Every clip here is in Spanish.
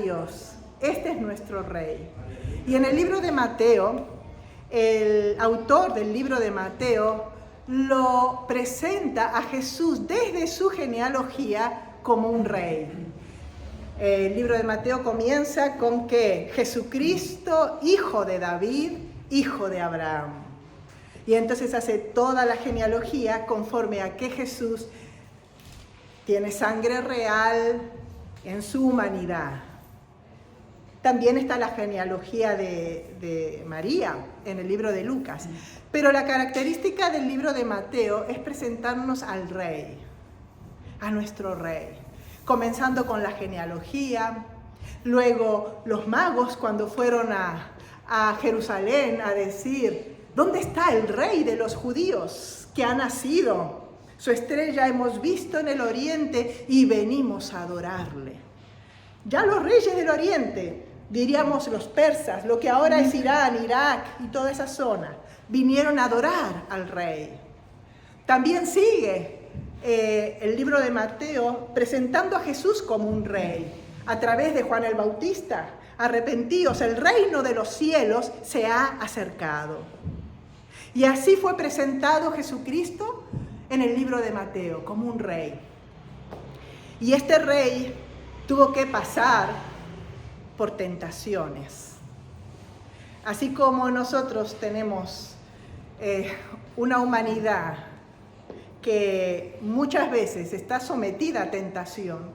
Dios, este es nuestro Rey. Y en el libro de Mateo, el autor del libro de Mateo lo presenta a Jesús desde su genealogía como un rey. El libro de Mateo comienza con que Jesucristo, hijo de David, hijo de Abraham. Y entonces hace toda la genealogía conforme a que Jesús tiene sangre real en su humanidad. También está la genealogía de María en el libro de Lucas. Pero la característica del libro de Mateo es presentarnos al Rey, a nuestro Rey. Comenzando con la genealogía, luego los magos cuando fueron a Jerusalén a decir, ¿dónde está el Rey de los judíos que ha nacido? Su estrella hemos visto en el oriente y venimos a adorarle. Ya los reyes del oriente, diríamos los persas, lo que ahora es Irán, Irak y toda esa zona, vinieron a adorar al Rey. También sigue el libro de Mateo presentando a Jesús como un rey a través de Juan el Bautista. Arrepentíos, el reino de los cielos se ha acercado. Y así fue presentado Jesucristo en el libro de Mateo como un rey. Y este rey tuvo que pasar por tentaciones. Así como nosotros tenemos una humanidad que muchas veces está sometida a tentación.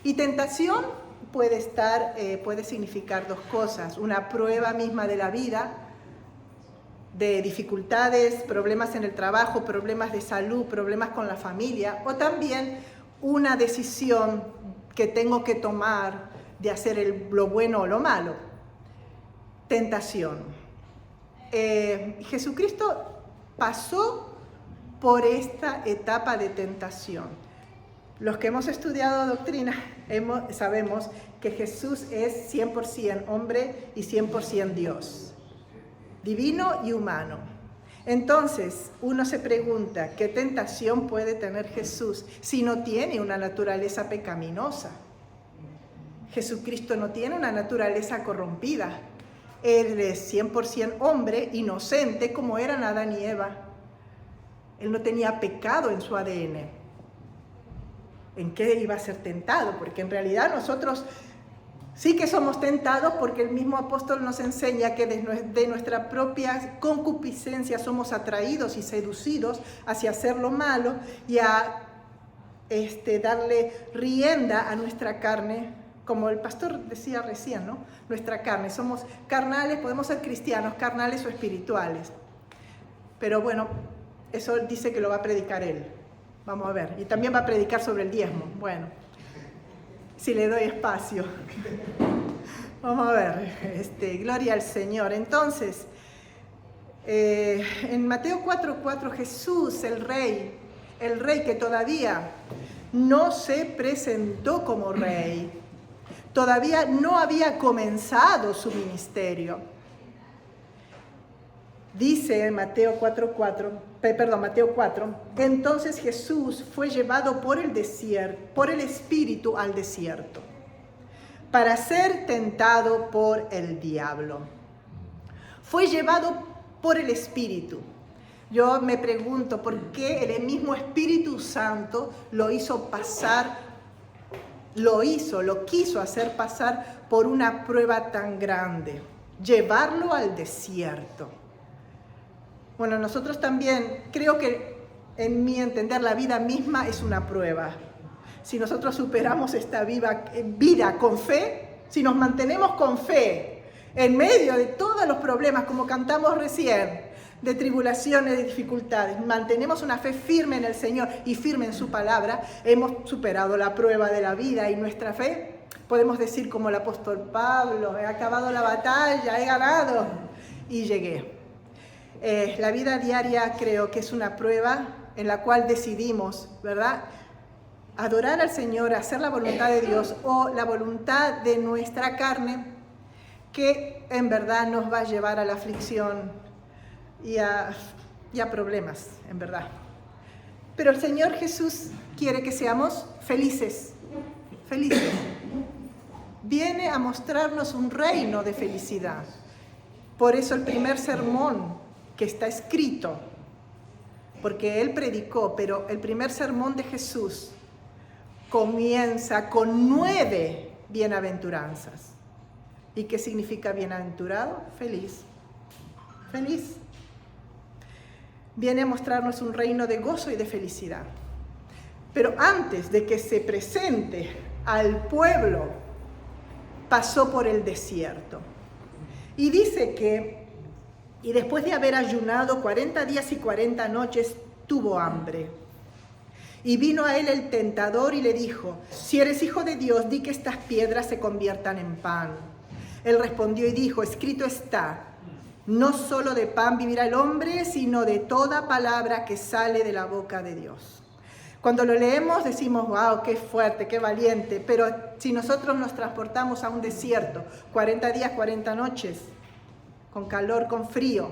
Y tentación puede significar dos cosas: una prueba misma de la vida, de dificultades, problemas en el trabajo, problemas de salud, problemas con la familia, o también una decisión que tengo que tomar de hacer lo bueno o lo malo. Tentación. Jesucristo pasó por esta etapa de tentación. Los que hemos estudiado doctrina sabemos que Jesús es 100% hombre y 100% Dios, divino y humano. Entonces, uno se pregunta, ¿qué tentación puede tener Jesús si no tiene una naturaleza pecaminosa? Jesucristo no tiene una naturaleza corrompida. Él es 100% hombre, inocente, como eran Adán y Eva. Él no tenía pecado en su ADN. ¿En qué iba a ser tentado? Porque en realidad nosotros sí que somos tentados, porque el mismo apóstol nos enseña que de nuestra propia concupiscencia somos atraídos y seducidos hacia hacer lo malo y a darle rienda a nuestra carne, como el pastor decía recién, ¿no? Nuestra carne, somos carnales, podemos ser cristianos, carnales o espirituales. Pero bueno, eso dice que lo va a predicar él. Vamos a ver. Y también va a predicar sobre el diezmo. Bueno, si le doy espacio. Vamos a ver. Gloria al Señor. Entonces, en Mateo 4:4, Jesús, el rey que todavía no se presentó como rey, todavía no había comenzado su ministerio. Dice en Mateo 4, entonces Jesús fue llevado por el Espíritu al desierto, para ser tentado por el diablo. Fue llevado por el Espíritu. Yo me pregunto, ¿por qué el mismo Espíritu Santo lo quiso hacer pasar por una prueba tan grande? Llevarlo al desierto. Bueno, nosotros también, creo que en mi entender, la vida misma es una prueba. Si nosotros superamos esta vida con fe, si nos mantenemos con fe en medio de todos los problemas, como cantamos recién, de tribulaciones, de dificultades, mantenemos una fe firme en el Señor y firme en su palabra, hemos superado la prueba de la vida y nuestra fe, podemos decir como el apóstol Pablo, he acabado la batalla, he ganado y llegué. La vida diaria creo que es una prueba en la cual decidimos, ¿verdad?, adorar al Señor, hacer la voluntad de Dios o la voluntad de nuestra carne, que en verdad nos va a llevar a la aflicción y a problemas, en verdad. Pero el Señor Jesús quiere que seamos felices. viene a mostrarnos un reino de felicidad. Por eso el primer sermón que está escrito, porque Él predicó, pero el primer sermón de Jesús comienza con 9 bienaventuranzas. ¿Y qué significa bienaventurado? Feliz. Feliz. Viene a mostrarnos un reino de gozo y de felicidad. Pero antes de que se presente al pueblo, pasó por el desierto. Y dice que, y después de haber ayunado 40 días y 40 noches, tuvo hambre. Y vino a él el tentador y le dijo: si eres hijo de Dios, di que estas piedras se conviertan en pan. Él respondió y dijo: escrito está, no solo de pan vivirá el hombre, sino de toda palabra que sale de la boca de Dios. Cuando lo leemos decimos: wow, qué fuerte, qué valiente. Pero si nosotros nos transportamos a un desierto, 40 días, 40 noches, con calor, con frío,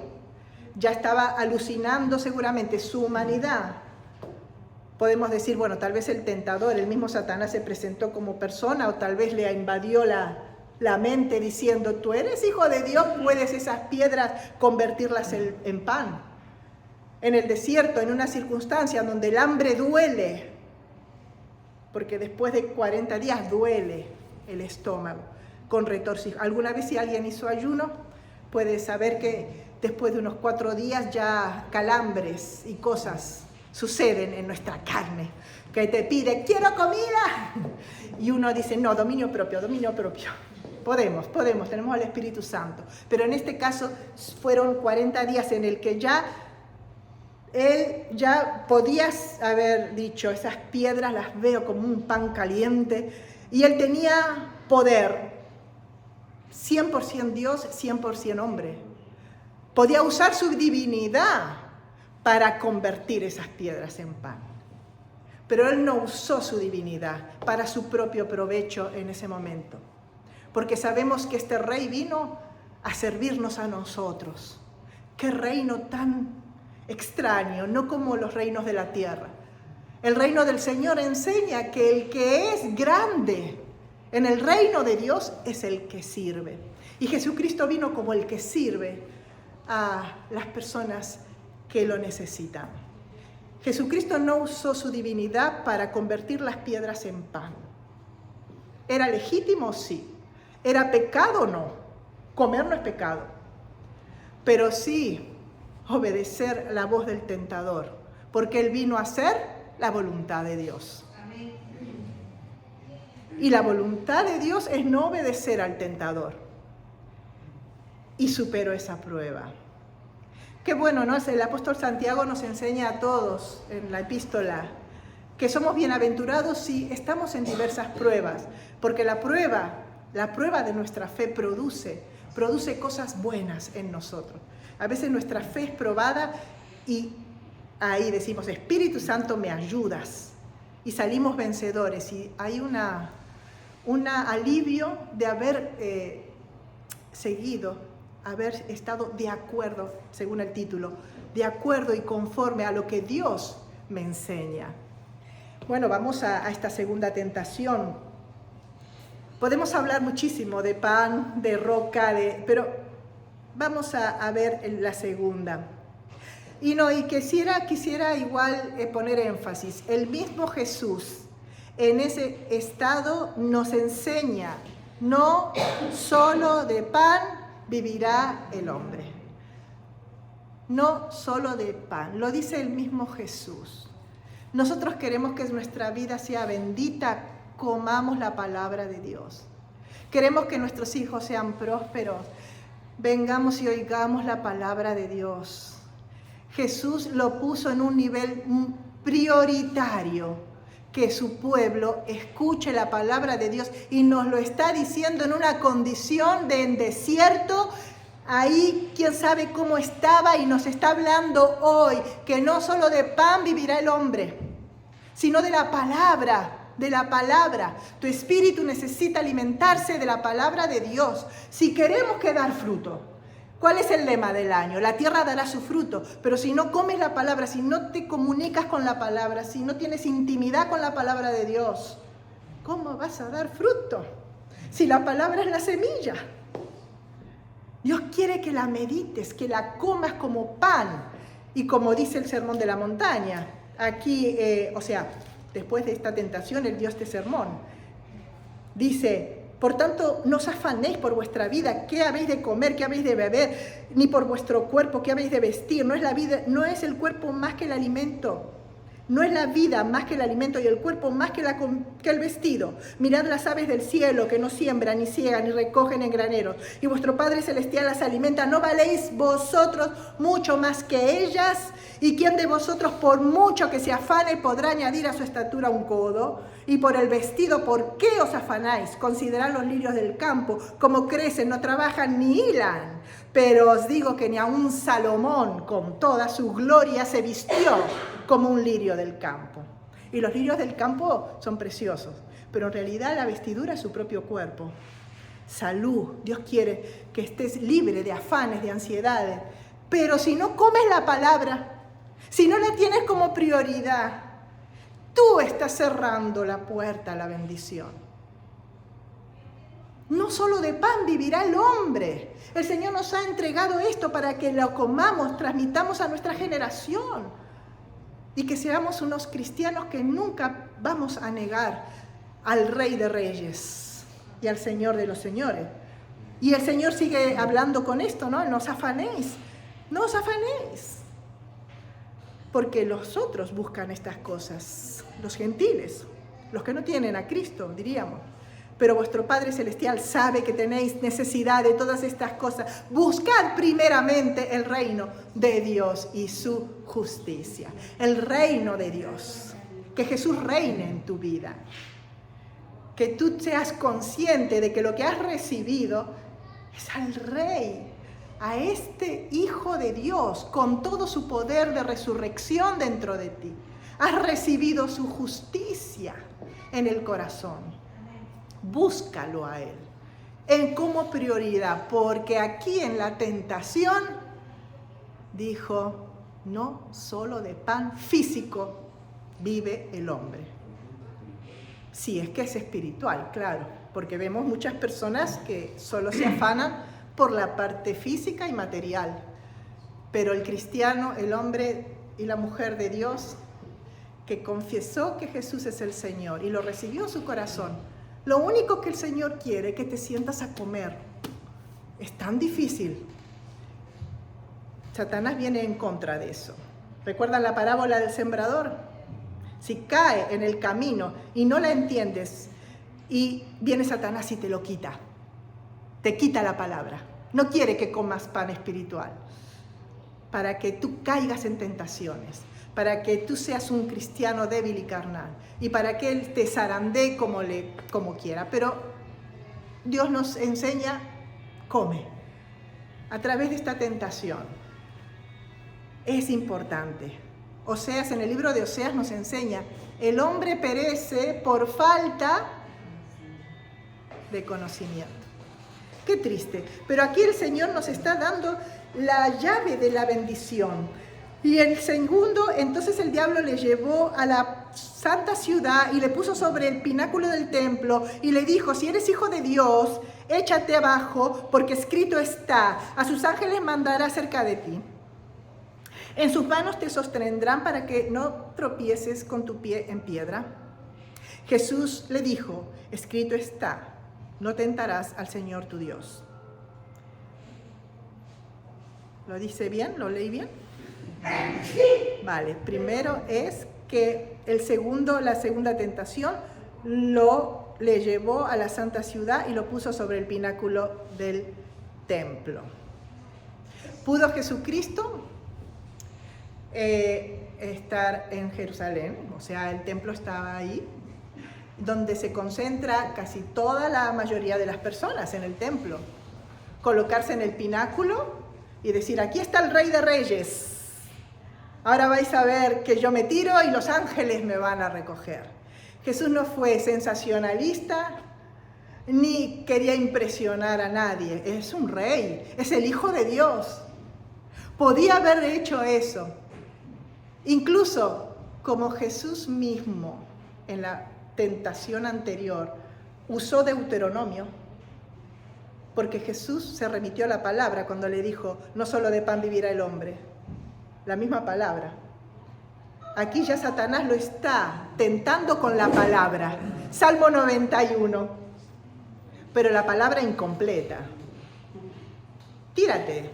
ya estaba alucinando seguramente su humanidad. Podemos decir, bueno, tal vez el tentador, el mismo Satanás, se presentó como persona, o tal vez le invadió la mente diciendo: tú eres hijo de Dios, puedes esas piedras convertirlas en pan. En el desierto, en una circunstancia donde el hambre duele, porque después de 40 días duele el estómago, con retorcijos. ¿Alguna vez si alguien hizo ayuno? Puede saber que después de unos 4 días ya calambres y cosas suceden en nuestra carne, que te pide: quiero comida, y uno dice: no, dominio propio. Podemos, tenemos al Espíritu Santo. Pero en este caso fueron 40 días en el que él ya podías haber dicho: esas piedras las veo como un pan caliente. Y él tenía poder, 100% Dios, 100% hombre. Podía usar su divinidad para convertir esas piedras en pan. Pero él no usó su divinidad para su propio provecho en ese momento. Porque sabemos que este rey vino a servirnos a nosotros. ¡Qué reino tan extraño! No como los reinos de la tierra. El reino del Señor enseña que el que es grande en el reino de Dios es el que sirve. Y Jesucristo vino como el que sirve a las personas que lo necesitan. Jesucristo no usó su divinidad para convertir las piedras en pan. ¿Era legítimo? Sí. ¿Era pecado? No. Comer no es pecado. Pero sí obedecer la voz del tentador, porque él vino a hacer la voluntad de Dios. Amén. Y la voluntad de Dios es no obedecer al tentador. Y superó esa prueba. Qué bueno, ¿no? El apóstol Santiago nos enseña a todos en la epístola que somos bienaventurados si estamos en diversas pruebas, porque la prueba de nuestra fe produce cosas buenas en nosotros. A veces nuestra fe es probada y ahí decimos: Espíritu Santo, me ayudas. Y salimos vencedores. Y hay un alivio de haber seguido, haber estado de acuerdo, según el título, de acuerdo y conforme a lo que Dios me enseña. Bueno, vamos a esta segunda tentación. Podemos hablar muchísimo de pan, de roca, pero vamos a ver la segunda. Y quisiera igual poner énfasis. El mismo Jesús en ese estado nos enseña: no solo de pan vivirá el hombre. No solo de pan, lo dice el mismo Jesús. Nosotros queremos que nuestra vida sea bendita, comamos la palabra de Dios. Queremos que nuestros hijos sean prósperos, vengamos y oigamos la palabra de Dios. Jesús lo puso en un nivel prioritario, que su pueblo escuche la palabra de Dios, y nos lo está diciendo en una condición de desierto. Ahí quién sabe cómo estaba, y nos está hablando hoy que no solo de pan vivirá el hombre, sino de la palabra. Tu espíritu necesita alimentarse de la palabra de Dios si queremos que dar fruto. ¿Cuál es el lema del año? La tierra dará su fruto, pero si no comes la palabra, si no te comunicas con la palabra, si no tienes intimidad con la palabra de Dios, ¿cómo vas a dar fruto? Si la palabra es la semilla. Dios quiere que la medites, que la comas como pan. Y como dice el Sermón de la Montaña, aquí, después de esta tentación, Él dio este sermón. Dice, por tanto, no os afanéis por vuestra vida, qué habéis de comer, qué habéis de beber, ni por vuestro cuerpo, qué habéis de vestir. No es el cuerpo más que el alimento. No es la vida más que el alimento y el cuerpo más que el vestido. Mirad las aves del cielo que no siembran, ni ciegan, ni recogen en graneros. Y vuestro Padre Celestial las alimenta. ¿No valéis vosotros mucho más que ellas? ¿Y quién de vosotros, por mucho que se afane, podrá añadir a su estatura un codo? Y por el vestido, ¿por qué os afanáis? Considerad los lirios del campo, como crecen, no trabajan ni hilan. Pero os digo que ni aun Salomón, con toda su gloria, se vistió como un lirio del campo. Y los lirios del campo son preciosos, pero en realidad la vestidura es su propio cuerpo. Salud, Dios quiere que estés libre de afanes, de ansiedades. Pero si no comes la palabra, si no la tienes como prioridad, tú estás cerrando la puerta a la bendición. No solo de pan vivirá el hombre. El Señor nos ha entregado esto para que lo comamos, transmitamos a nuestra generación y que seamos unos cristianos que nunca vamos a negar al Rey de Reyes y al Señor de los Señores. Y el Señor sigue hablando con esto, ¿no? No os afanéis, no os afanéis. Porque los otros buscan estas cosas, los gentiles, los que no tienen a Cristo, diríamos. Pero vuestro Padre Celestial sabe que tenéis necesidad de todas estas cosas. Buscad primeramente el reino de Dios y su justicia. El reino de Dios. Que Jesús reine en tu vida. Que tú seas consciente de que lo que has recibido es al Rey, a este Hijo de Dios, con todo su poder de resurrección dentro de ti. Has recibido su justicia en el corazón. Búscalo a Él como prioridad, porque aquí en la tentación dijo, no solo de pan físico vive el hombre. Sí, es que es espiritual, claro, porque vemos muchas personas que solo se afanan por la parte física y material, pero el cristiano, el hombre y la mujer de Dios, que confesó que Jesús es el Señor y lo recibió en su corazón, lo único que el Señor quiere es que te sientas a comer. Es tan difícil. Satanás viene en contra de eso. ¿Recuerdan la parábola del sembrador? Si cae en el camino y no la entiendes, y viene Satanás y te lo quita. Te quita la palabra. No quiere que comas pan espiritual. Para que tú caigas en tentaciones. Para que tú seas un cristiano débil y carnal, y para que Él te zarandee como quiera. Pero Dios nos enseña, come, a través de esta tentación. Es importante. Oseas, en el libro de Oseas nos enseña, el hombre perece por falta de conocimiento. Qué triste, pero aquí el Señor nos está dando la llave de la bendición. Y el segundo, entonces el diablo le llevó a la santa ciudad y le puso sobre el pináculo del templo y le dijo, si eres hijo de Dios, échate abajo, porque escrito está, a sus ángeles mandará acerca de ti. En sus manos te sostendrán para que no tropieces con tu pie en piedra. Jesús le dijo, escrito está, no tentarás al Señor tu Dios. ¿Lo dice bien? ¿Lo leí bien? Vale, primero es que la segunda tentación le llevó a la santa ciudad y lo puso sobre el pináculo del templo. ¿Pudo Jesucristo estar en Jerusalén? O sea, el templo estaba ahí, donde se concentra casi toda la mayoría de las personas en el templo. Colocarse en el pináculo y decir, aquí está el Rey de Reyes. Ahora vais a ver que yo me tiro y los ángeles me van a recoger. Jesús no fue sensacionalista ni quería impresionar a nadie. Es un rey, es el Hijo de Dios. Podía haber hecho eso. Incluso como Jesús mismo en la tentación anterior usó Deuteronomio, porque Jesús se remitió a la palabra cuando le dijo, no solo de pan vivirá el hombre, la misma palabra. Aquí ya Satanás lo está tentando con la palabra. Salmo 91, pero la palabra incompleta. Tírate.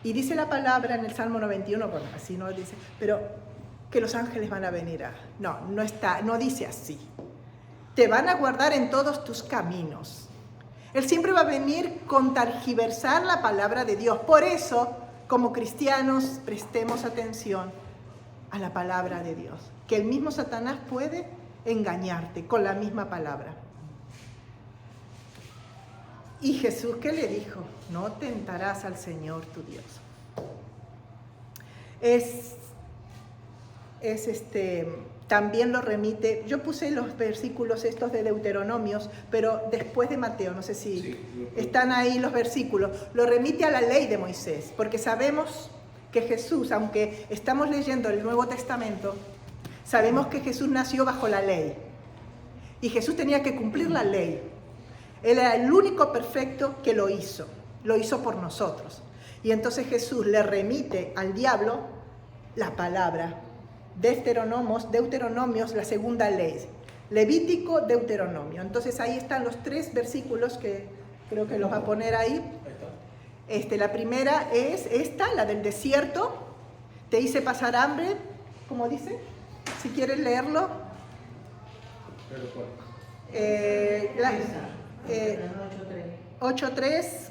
Y dice la palabra en el Salmo 91, bueno, así no dice, pero que los ángeles van a venir a... No dice así. Te van a guardar en todos tus caminos. Él siempre va a venir con tergiversar la palabra de Dios. Por eso, como cristianos, prestemos atención a la palabra de Dios. Que el mismo Satanás puede engañarte con la misma palabra. Y Jesús, ¿qué le dijo? No tentarás al Señor tu Dios. También lo remite, yo puse los versículos estos de Deuteronomios, pero después de Mateo, no sé si están ahí los versículos, lo remite a la ley de Moisés, porque sabemos que Jesús, aunque estamos leyendo el Nuevo Testamento, sabemos que Jesús nació bajo la ley, y Jesús tenía que cumplir la ley. Él era el único perfecto que lo hizo por nosotros. Y entonces Jesús le remite al diablo la palabra. Deuteronomios, la segunda ley. Levítico, Deuteronomio. Entonces ahí están los 3 versículos que creo que los va a poner ahí. La primera es esta, la del desierto. Te hice pasar hambre, ¿cómo dice? Si quieres leerlo. 8:3.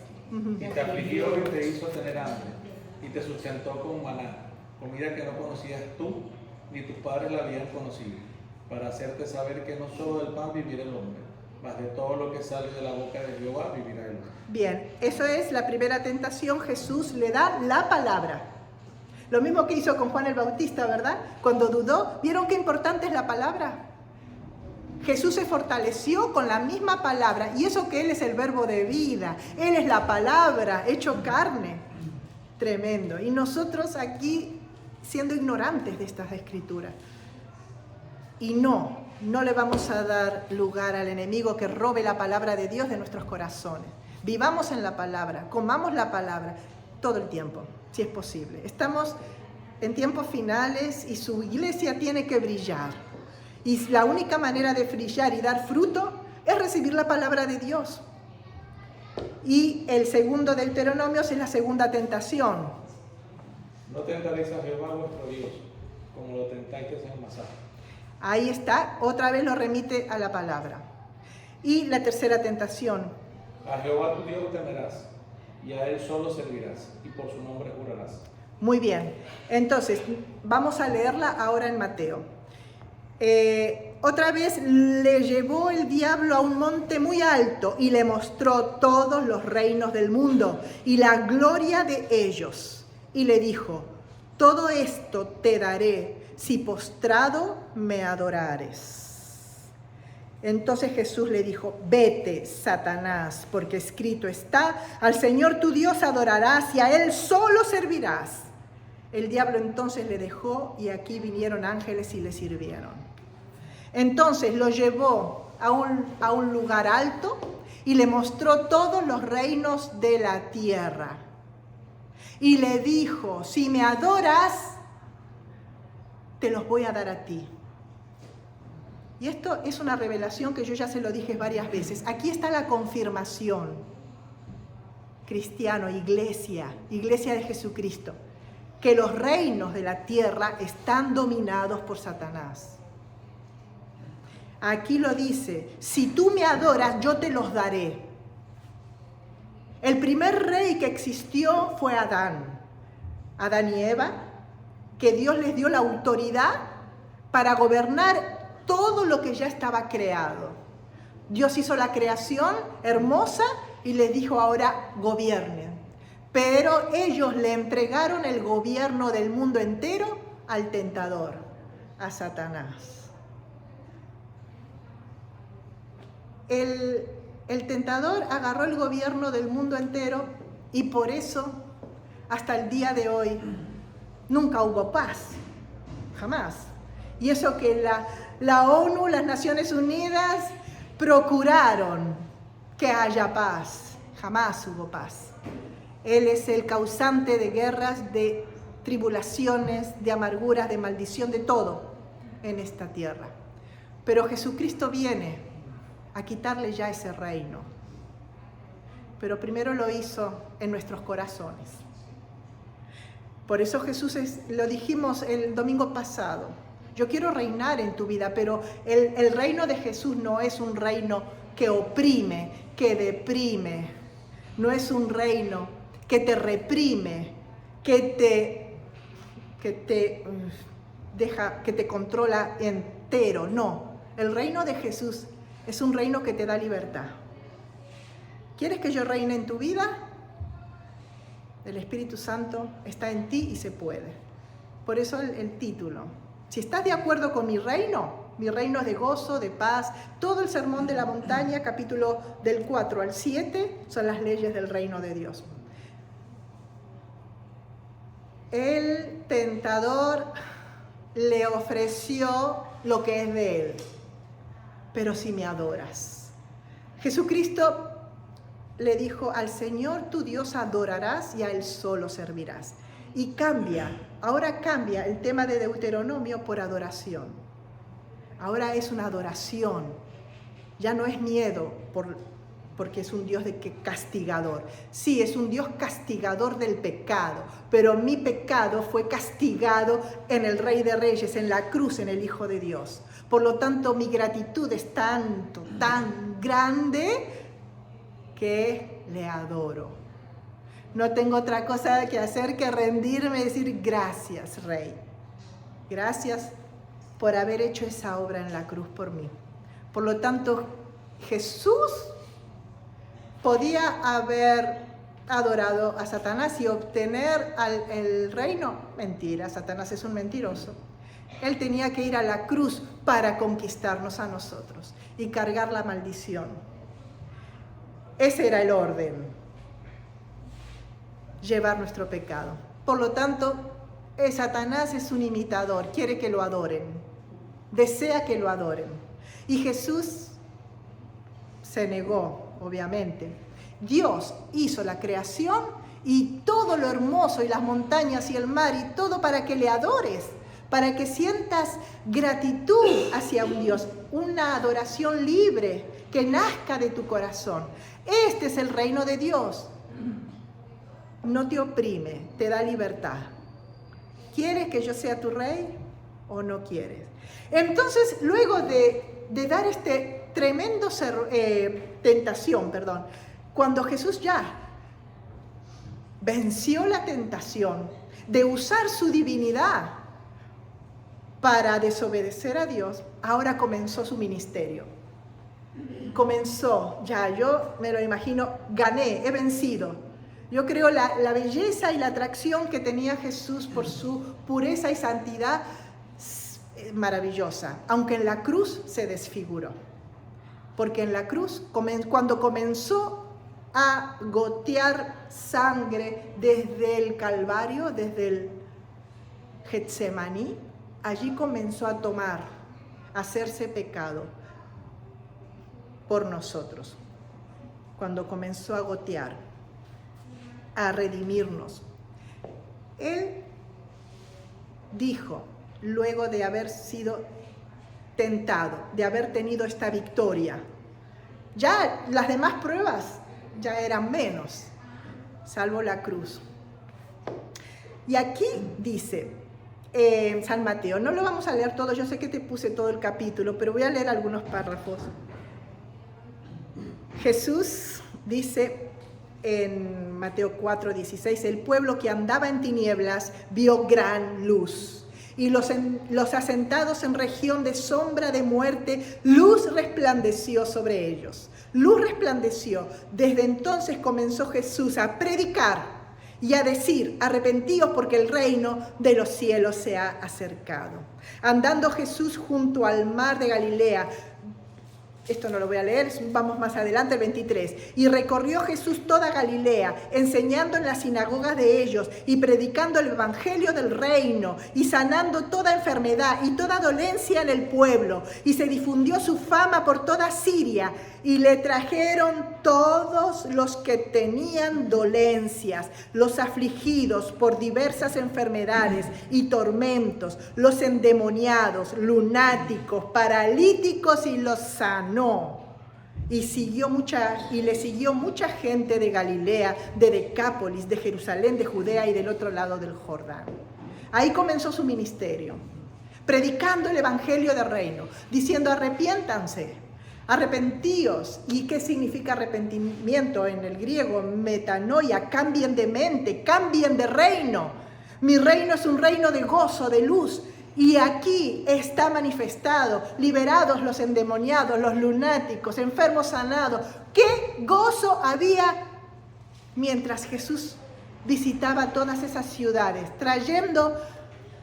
Y te afligió y te hizo tener hambre, y te sustentó con maná, comida que no conocías tú, ni tus padres la habían conocido, para hacerte saber que no solo del pan vivirá el hombre, mas de todo lo que sale de la boca de Jehová vivirá el hombre. Bien, eso es la primera tentación. Jesús le da la palabra. Lo mismo que hizo con Juan el Bautista, ¿verdad? Cuando dudó, ¿vieron qué importante es la palabra? Jesús se fortaleció con la misma palabra, y eso que Él es el verbo de vida, Él es la palabra hecho carne. Tremendo. Y nosotros aquí siendo ignorantes de estas escrituras. Y no le vamos a dar lugar al enemigo que robe la palabra de Dios de nuestros corazones. Vivamos en la palabra, comamos la palabra todo el tiempo, si es posible. Estamos en tiempos finales y su iglesia tiene que brillar. Y la única manera de brillar y dar fruto es recibir la palabra de Dios. Y el segundo Deuteronomio es la segunda tentación. No tentaréis a Jehová vuestro Dios, como lo tentáis en Masá. Ahí está, otra vez lo remite a la palabra. Y la tercera tentación. A Jehová tu Dios temerás, y a Él solo servirás, y por su nombre jurarás. Muy bien, entonces vamos a leerla ahora en Mateo. Otra vez le llevó el diablo a un monte muy alto y le mostró todos los reinos del mundo y la gloria de ellos. Y le dijo, todo esto te daré si postrado me adorares. Entonces Jesús le dijo, vete, Satanás, porque escrito está, al Señor tu Dios adorarás y a Él solo servirás. El diablo entonces le dejó y aquí vinieron ángeles y le sirvieron. Entonces lo llevó a un lugar alto y le mostró todos los reinos de la tierra. Y le dijo, si me adoras, te los voy a dar a ti. Y esto es una revelación que yo ya se lo dije varias veces. Aquí está la confirmación. Cristiano, iglesia de Jesucristo, que los reinos de la tierra están dominados por Satanás. Aquí lo dice, si tú me adoras, yo te los daré. El primer rey que existió fue Adán y Eva, que Dios les dio la autoridad para gobernar todo lo que ya estaba creado. Dios hizo la creación hermosa y les dijo ahora gobiernen. Pero ellos le entregaron el gobierno del mundo entero al tentador, a Satanás. El tentador agarró el gobierno del mundo entero y por eso, hasta el día de hoy, nunca hubo paz. Jamás. Y eso que la ONU, las Naciones Unidas, procuraron que haya paz. Jamás hubo paz. Él es el causante de guerras, de tribulaciones, de amarguras, de maldición, de todo en esta tierra. Pero Jesucristo viene a quitarle ya ese reino. Pero primero lo hizo en nuestros corazones. Por eso Jesús, lo dijimos el domingo pasado, yo quiero reinar en tu vida, pero el reino de Jesús no es un reino que oprime, que deprime, no es un reino que te reprime, que te controla entero. No, el reino de Jesús es un reino que te da libertad. ¿Quieres que yo reine en tu vida? El Espíritu Santo está en ti y se puede. Por eso el título. Si estás de acuerdo con mi reino es de gozo, de paz. Todo el sermón de la montaña, capítulo del 4 al 7, son las leyes del reino de Dios. El tentador le ofreció lo que es de él. Pero si me adoras. Jesucristo le dijo, al Señor tu Dios adorarás y a Él solo servirás. Y ahora cambia el tema de Deuteronomio por adoración. Ahora es una adoración. Ya no es miedo porque es un Dios castigador. Sí, es un Dios castigador del pecado, pero mi pecado fue castigado en el Rey de Reyes, en la cruz, en el Hijo de Dios. Por lo tanto, mi gratitud es tan grande que le adoro. No tengo otra cosa que hacer que rendirme y decir gracias, Rey. Gracias por haber hecho esa obra en la cruz por mí. Por lo tanto, Jesús podía haber adorado a Satanás y obtener el reino. Mentira, Satanás es un mentiroso. Él tenía que ir a la cruz para conquistarnos a nosotros y cargar la maldición. Ese era el orden, llevar nuestro pecado. Por lo tanto, Satanás es un imitador, quiere que lo adoren, desea que lo adoren. Y Jesús se negó, obviamente. Dios hizo la creación y todo lo hermoso y las montañas y el mar y todo para que le adores, para que sientas gratitud hacia un Dios, una adoración libre que nazca de tu corazón. Este es el reino de Dios. No te oprime, te da libertad. ¿Quieres que yo sea tu rey o no quieres? Entonces, luego de dar este tremendo tentación, cuando Jesús ya venció la tentación de usar su divinidad para desobedecer a Dios, ahora comenzó su ministerio. Comenzó, yo me lo imagino, gané, he vencido. Yo creo la belleza y la atracción que tenía Jesús por su pureza y santidad, maravillosa, aunque en la cruz se desfiguró. Porque en la cruz, cuando comenzó a gotear sangre desde el Calvario, desde el Getsemaní, allí comenzó a hacerse pecado por nosotros. Cuando comenzó a gotear, a redimirnos. Él dijo, luego de haber sido tentado, de haber tenido esta victoria, ya las demás pruebas ya eran menos, salvo la cruz. Y aquí dice, San Mateo, no lo vamos a leer todo, yo sé que te puse todo el capítulo, pero voy a leer algunos párrafos. Jesús dice en Mateo 4:16, el pueblo que andaba en tinieblas vio gran luz, y los asentados en región de sombra de muerte, luz resplandeció sobre ellos. Luz resplandeció. Desde entonces comenzó Jesús a predicar y a decir, arrepentíos porque el reino de los cielos se ha acercado. Andando Jesús junto al mar de Galilea, esto no lo voy a leer, vamos más adelante, el 23. Y recorrió Jesús toda Galilea, enseñando en las sinagogas de ellos y predicando el evangelio del reino y sanando toda enfermedad y toda dolencia en el pueblo. Y se difundió su fama por toda Siria y le trajeron todos los que tenían dolencias, los afligidos por diversas enfermedades y tormentos, los endemoniados, lunáticos, paralíticos, y los sanó. Y le siguió mucha gente de Galilea, de Decápolis, de Jerusalén, de Judea y del otro lado del Jordán. Ahí comenzó su ministerio, predicando el evangelio del reino, diciendo: arrepiéntanse, arrepentíos. ¿Y qué significa arrepentimiento en el griego? Metanoia, cambien de mente, cambien de reino. Mi reino es un reino de gozo, de luz. Y aquí está manifestado, liberados los endemoniados, los lunáticos, enfermos sanados. ¡Qué gozo había mientras Jesús visitaba todas esas ciudades, trayendo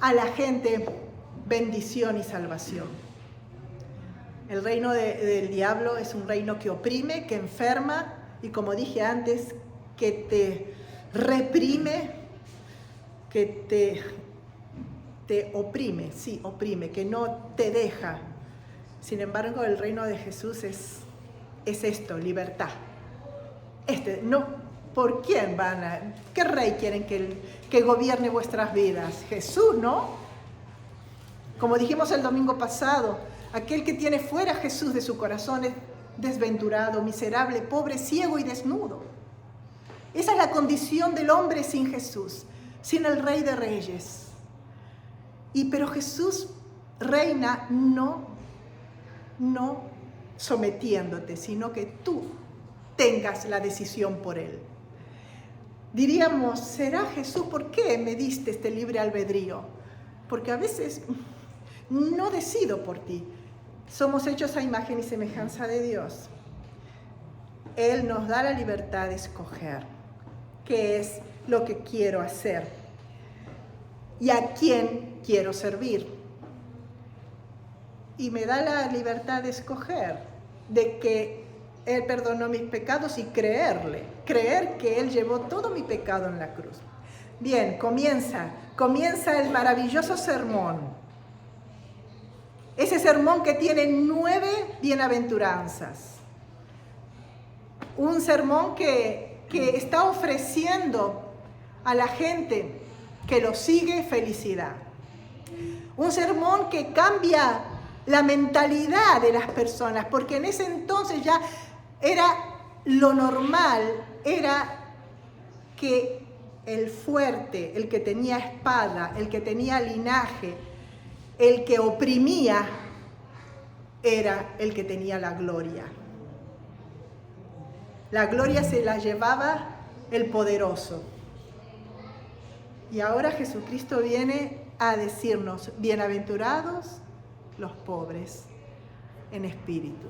a la gente bendición y salvación! El reino del diablo es un reino que oprime, que enferma y, como dije antes, que te reprime, que te oprime, sí, oprime, que no te deja. Sin embargo, el reino de Jesús es esto, libertad. No, ¿por quién qué rey quieren que gobierne vuestras vidas? Jesús, ¿no? Como dijimos el domingo pasado, aquel que tiene fuera a Jesús de su corazón es desventurado, miserable, pobre, ciego y desnudo. Esa es la condición del hombre sin Jesús, sin el Rey de Reyes. Pero Jesús reina no sometiéndote, sino que tú tengas la decisión por Él. Diríamos: ¿será Jesús? ¿Por qué me diste este libre albedrío? Porque a veces no decido por ti. Somos hechos a imagen y semejanza de Dios. Él nos da la libertad de escoger qué es lo que quiero hacer y a quién quiero servir. Y me da la libertad de escoger, de que Él perdonó mis pecados y creer que Él llevó todo mi pecado en la cruz. Bien, comienza el maravilloso sermón. Ese sermón que tiene 9 bienaventuranzas. Un sermón que está ofreciendo a la gente que lo sigue felicidad. Un sermón que cambia la mentalidad de las personas, porque en ese entonces ya era lo normal, era que el fuerte, el que tenía espada, el que tenía linaje, el que oprimía, era el que tenía la gloria. La gloria se la llevaba el poderoso. Y ahora Jesucristo viene a decirnos: bienaventurados los pobres en espíritu.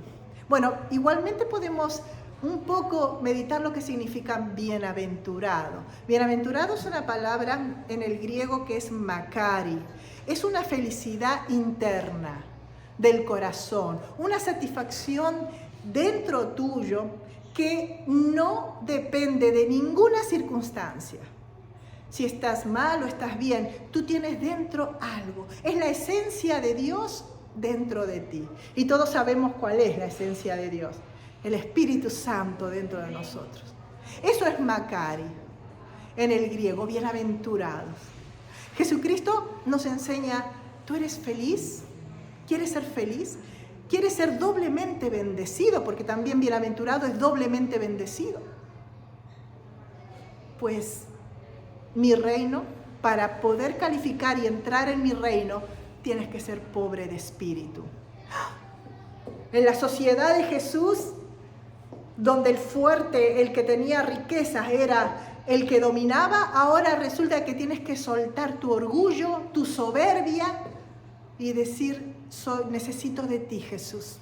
Bueno, igualmente podemos un poco meditar lo que significa bienaventurado. Bienaventurado es una palabra en el griego que es makari. Es una felicidad interna del corazón, una satisfacción dentro tuyo que no depende de ninguna circunstancia. Si estás mal o estás bien, tú tienes dentro algo. Es la esencia de Dios dentro de ti. Y todos sabemos cuál es la esencia de Dios. El Espíritu Santo dentro de nosotros. Eso es makari, en el griego, bienaventurados. Jesucristo nos enseña: ¿tú eres feliz? ¿Quieres ser feliz? ¿Quieres ser doblemente bendecido? Porque también bienaventurado es doblemente bendecido. Pues mi reino, para poder calificar y entrar en mi reino, tienes que ser pobre de espíritu. En la sociedad de Jesús, donde el fuerte, el que tenía riquezas, era el que dominaba, ahora resulta que tienes que soltar tu orgullo, tu soberbia y decir: necesito de ti, Jesús.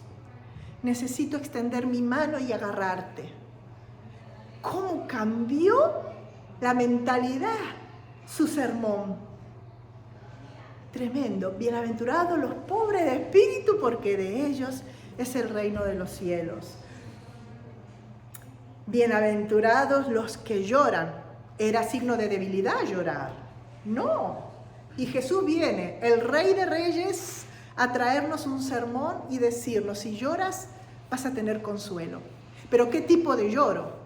Necesito extender mi mano y agarrarte. ¿Cómo cambió la mentalidad su sermón? Tremendo. Bienaventurados los pobres de espíritu, porque de ellos es el reino de los cielos. Bienaventurados los que lloran. ¿Era signo de debilidad llorar? No. Y Jesús viene, el Rey de Reyes, a traernos un sermón y decirnos, si lloras, vas a tener consuelo. ¿Pero qué tipo de lloro?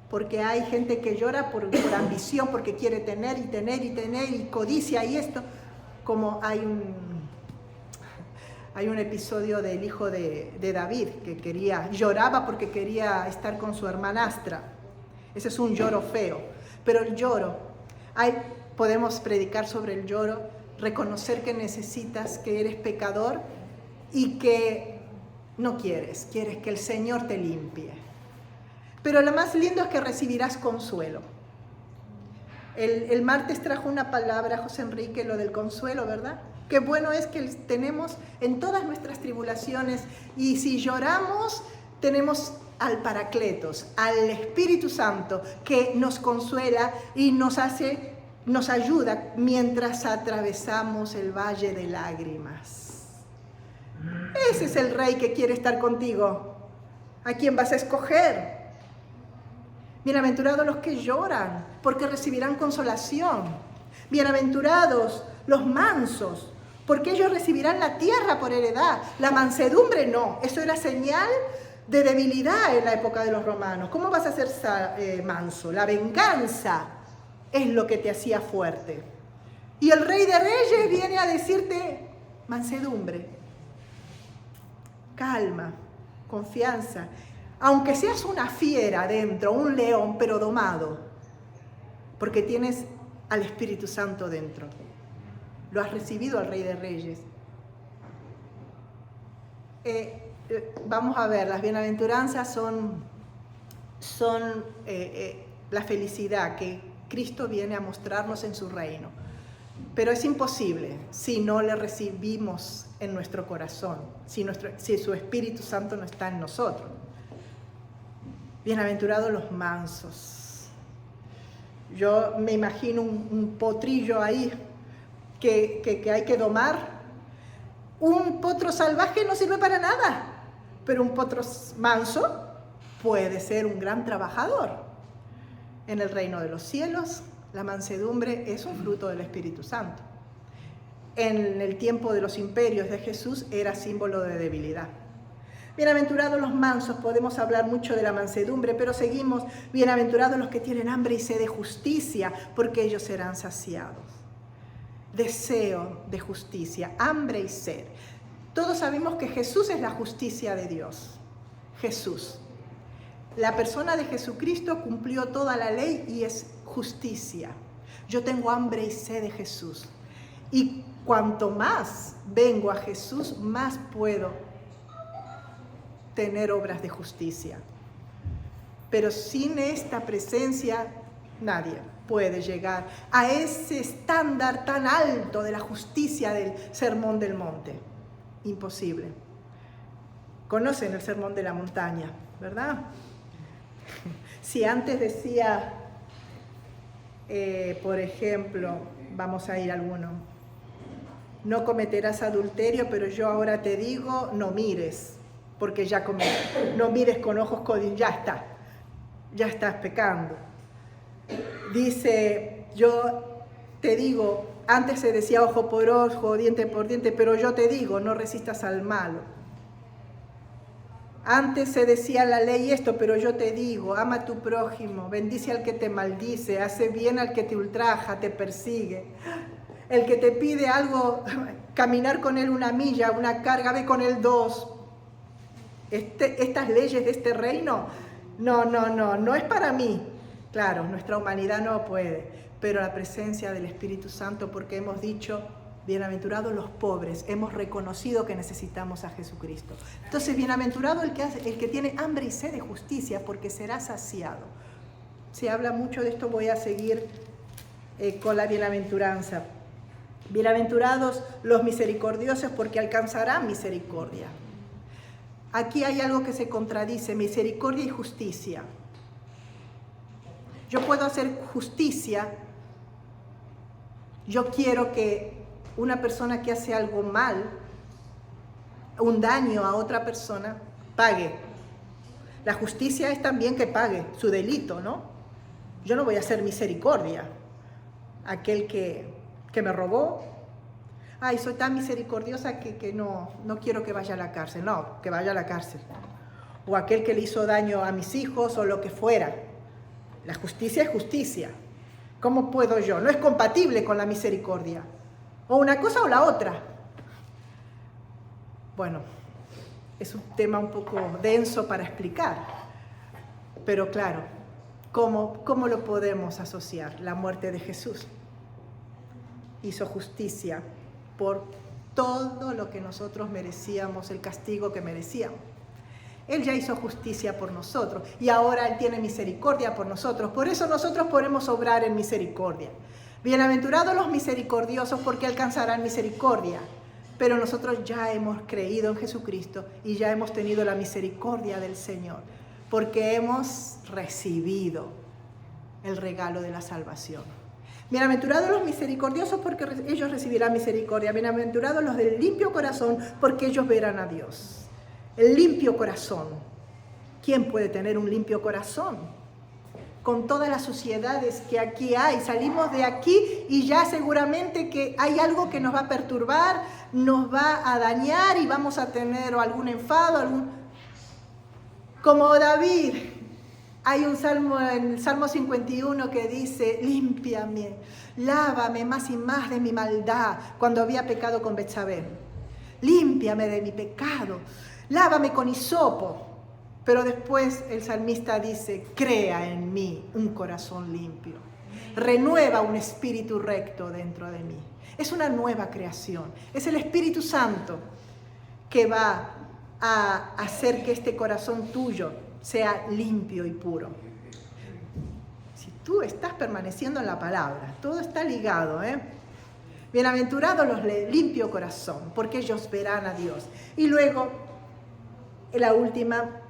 Porque hay gente que llora por ambición, porque quiere tener y codicia y esto. Como hay un episodio del hijo de David que lloraba porque quería estar con su hermanastra. Ese es un lloro feo. Pero el lloro, podemos predicar sobre el lloro, reconocer que necesitas, que eres pecador y que no quieres que el Señor te limpie. Pero lo más lindo es que recibirás consuelo. El martes trajo una palabra, José Enrique, lo del consuelo, ¿verdad? Qué bueno es que tenemos en todas nuestras tribulaciones, y si lloramos, tenemos al Paracletos, al Espíritu Santo, que nos consuela y nos ayuda mientras atravesamos el valle de lágrimas. Ese es el Rey que quiere estar contigo. ¿A quién vas a escoger? Bienaventurados los que lloran, porque recibirán consolación. Bienaventurados los mansos, porque ellos recibirán la tierra por heredad. La mansedumbre no, eso era señal de debilidad en la época de los romanos. ¿Cómo vas a ser manso? La venganza es lo que te hacía fuerte. Y el Rey de Reyes viene a decirte mansedumbre, calma, confianza. Aunque seas una fiera dentro, un león, pero domado, porque tienes al Espíritu Santo dentro. Lo has recibido al Rey de Reyes. Vamos a ver, las bienaventuranzas son la felicidad que Cristo viene a mostrarnos en su reino. Pero es imposible si no le recibimos en nuestro corazón, si su Espíritu Santo no está en nosotros. Bienaventurados los mansos. Yo me imagino un potrillo ahí que hay que domar. Un potro salvaje no sirve para nada, pero un potro manso puede ser un gran trabajador. En el reino de los cielos, la mansedumbre es un fruto del Espíritu Santo. En el tiempo de los imperios de Jesús era símbolo de debilidad. Bienaventurados los mansos, podemos hablar mucho de la mansedumbre, pero seguimos, bienaventurados los que tienen hambre y sed de justicia, porque ellos serán saciados. Deseo de justicia, hambre y sed. Todos sabemos que Jesús es la justicia de Dios. Jesús. La persona de Jesucristo cumplió toda la ley y es justicia. Yo tengo hambre y sed de Jesús. Y cuanto más vengo a Jesús, más puedo tener obras de justicia. Pero sin esta presencia, nadie puede llegar a ese estándar tan alto de la justicia del Sermón del Monte. Imposible. Conocen el Sermón de la Montaña, ¿verdad? Si antes decía, por ejemplo, vamos a ir a alguno, no cometerás adulterio, pero yo ahora te digo, no mires, porque ya cometiste. No mires con ojos codiciosos, ya estás pecando. Dice, yo te digo, antes se decía ojo por ojo, diente por diente, pero yo te digo, no resistas al malo. Antes se decía la ley esto, pero yo te digo, ama a tu prójimo, bendice al que te maldice, hace bien al que te ultraja, te persigue. El que te pide algo, caminar con él 1 milla, una carga, ve con él 2. Estas leyes de este reino, no es para mí. Claro, nuestra humanidad no puede, pero la presencia del Espíritu Santo, porque hemos dicho, bienaventurados los pobres, hemos reconocido que necesitamos a Jesucristo. Entonces, bienaventurado el que tiene hambre y sed de justicia, porque será saciado. Se habla mucho de esto, voy a seguir con la bienaventuranza. Bienaventurados los misericordiosos, porque alcanzarán misericordia. Aquí hay algo que se contradice, misericordia y justicia. Yo puedo hacer justicia, yo quiero que una persona que hace algo mal, un daño a otra persona, pague. La justicia es también que pague su delito, ¿no? Yo no voy a hacer misericordia. Aquel que me robó, ay, soy tan misericordiosa que no quiero que vaya a la cárcel. No, que vaya a la cárcel. O aquel que le hizo daño a mis hijos o lo que fuera. La justicia es justicia. ¿Cómo puedo yo? No es compatible con la misericordia. O una cosa o la otra. Bueno, es un tema un poco denso para explicar. Pero claro, ¿cómo lo podemos asociar? La muerte de Jesús hizo justicia por todo lo que nosotros merecíamos, el castigo que merecíamos. Él ya hizo justicia por nosotros y ahora Él tiene misericordia por nosotros. Por eso nosotros podemos obrar en misericordia. Bienaventurados los misericordiosos porque alcanzarán misericordia. Pero nosotros ya hemos creído en Jesucristo y ya hemos tenido la misericordia del Señor. Porque hemos recibido el regalo de la salvación. Bienaventurados los misericordiosos porque ellos recibirán misericordia. Bienaventurados los del limpio corazón porque ellos verán a Dios. El limpio corazón. ¿Quién puede tener un limpio corazón? Con todas las suciedades que aquí hay. Salimos de aquí y ya seguramente que hay algo que nos va a perturbar, nos va a dañar y vamos a tener algún enfado, Como David, hay un salmo en el Salmo 51 que dice, límpiame, lávame más y más de mi maldad, cuando había pecado con Betsabé. Límpiame de mi pecado, lávame con hisopo. Pero después el salmista dice, crea en mí un corazón limpio, renueva un espíritu recto dentro de mí. Es una nueva creación, es el Espíritu Santo que va a hacer que este corazón tuyo sea limpio y puro. Si tú estás permaneciendo en la palabra, todo está ligado, Bienaventurados los de limpio corazón, porque ellos verán a Dios. Y luego, la última,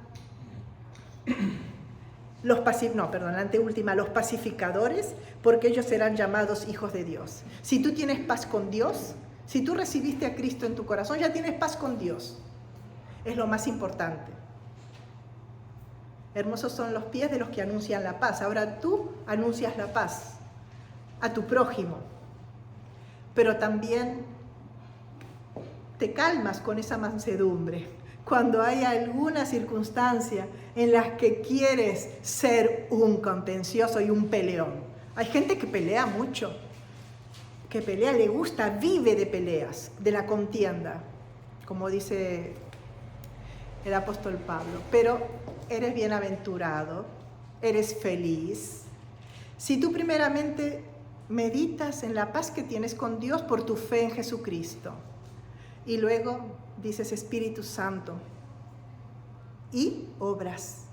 la anteúltima, los pacificadores, porque ellos serán llamados hijos de Dios. Si tú tienes paz con Dios, si tú recibiste a Cristo en tu corazón, ya tienes paz con Dios. Es lo más importante. Hermosos son los pies de los que anuncian la paz. Ahora tú anuncias la paz a tu prójimo, pero también te calmas con esa mansedumbre cuando hay alguna circunstancia en la que quieres ser un contencioso y un peleón. Hay gente que pelea mucho, que pelea, le gusta, vive de peleas, de la contienda, como dice el apóstol Pablo. Pero eres bienaventurado, eres feliz, si tú primeramente meditas en la paz que tienes con Dios por tu fe en Jesucristo. Y luego dices Espíritu Santo y obras,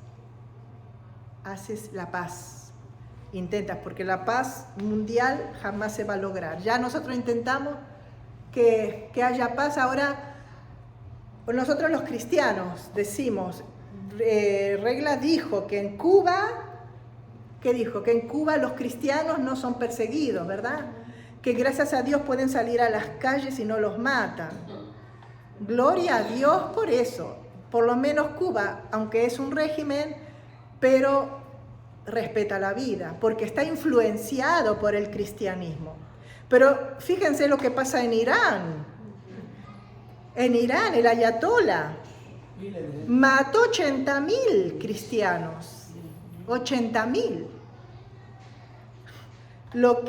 haces la paz, intentas, porque la paz mundial jamás se va a lograr. Ya nosotros intentamos que haya paz. Ahora nosotros los cristianos decimos, Regla dijo que en Cuba, ¿qué dijo? Que en Cuba los cristianos no son perseguidos, ¿verdad? Que gracias a Dios pueden salir a las calles y no los matan. Gloria a Dios por eso. Por lo menos Cuba, aunque es un régimen, pero respeta la vida, porque está influenciado por el cristianismo. Pero fíjense lo que pasa en Irán. En Irán, el ayatolá mató 80.000 cristianos. 80.000. Lo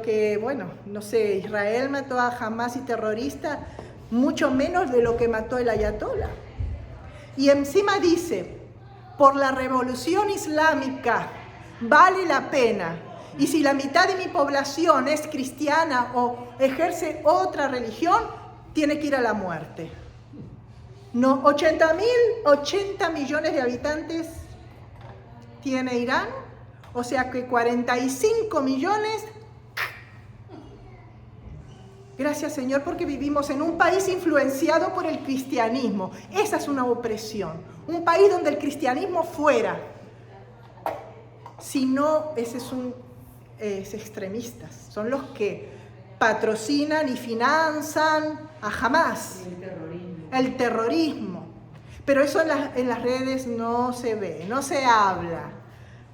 que, bueno, no sé, Israel mató a Hamás y terroristas, mucho menos de lo que mató el ayatolá. Y encima dice, por la revolución islámica vale la pena. Y si la mitad de mi población es cristiana o ejerce otra religión, tiene que ir a la muerte. No, 80 millones de habitantes tiene Irán, o sea que 45 millones. Gracias, Señor, porque vivimos en un país influenciado por el cristianismo. Esa es una opresión. Un país donde el cristianismo fuera. Si no, ese es extremistas. Son los que patrocinan y finanzan a Hamás, el terrorismo. Pero eso en las redes no se ve, no se habla,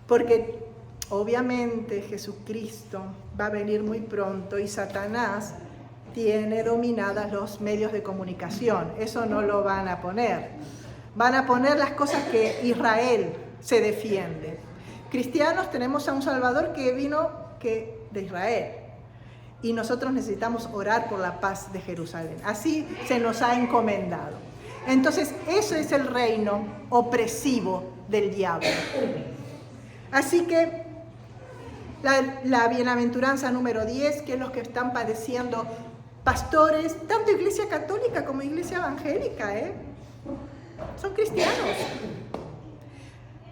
porque obviamente Jesucristo va a venir muy pronto y Satanás tiene dominadas los medios de comunicación. Eso no lo van a poner. Van a poner las cosas que Israel se defiende. Cristianos tenemos a un Salvador que vino de Israel. Y nosotros necesitamos orar por la paz de Jerusalén. Así se nos ha encomendado. Entonces, eso es el reino opresivo del diablo. Así que la bienaventuranza número 10, que es los que están padeciendo pastores, tanto iglesia católica como iglesia evangélica, son cristianos.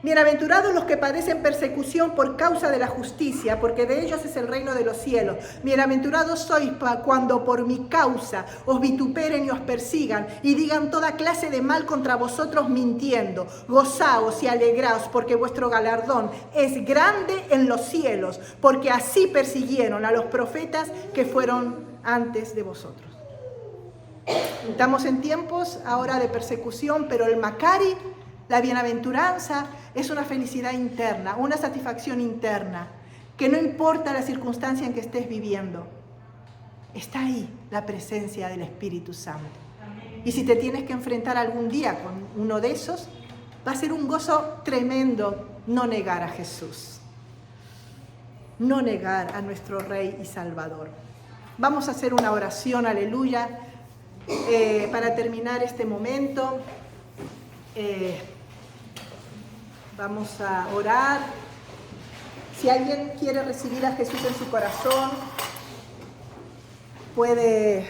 Bienaventurados los que padecen persecución por causa de la justicia, porque de ellos es el reino de los cielos. Bienaventurados sois cuando por mi causa os vituperen y os persigan y digan toda clase de mal contra vosotros mintiendo. Gozaos y alegraos, porque vuestro galardón es grande en los cielos, porque así persiguieron a los profetas que fueron antes de vosotros. Estamos en tiempos ahora de persecución, pero el Macari, la bienaventuranza, es una felicidad interna, una satisfacción interna, que no importa la circunstancia en que estés viviendo, está ahí la presencia del Espíritu Santo. Y si te tienes que enfrentar algún día con uno de esos, va a ser un gozo tremendo no negar a Jesús, no negar a nuestro Rey y Salvador. Vamos a hacer una oración, aleluya, para terminar este momento. Vamos a orar. Si alguien quiere recibir a Jesús en su corazón, puede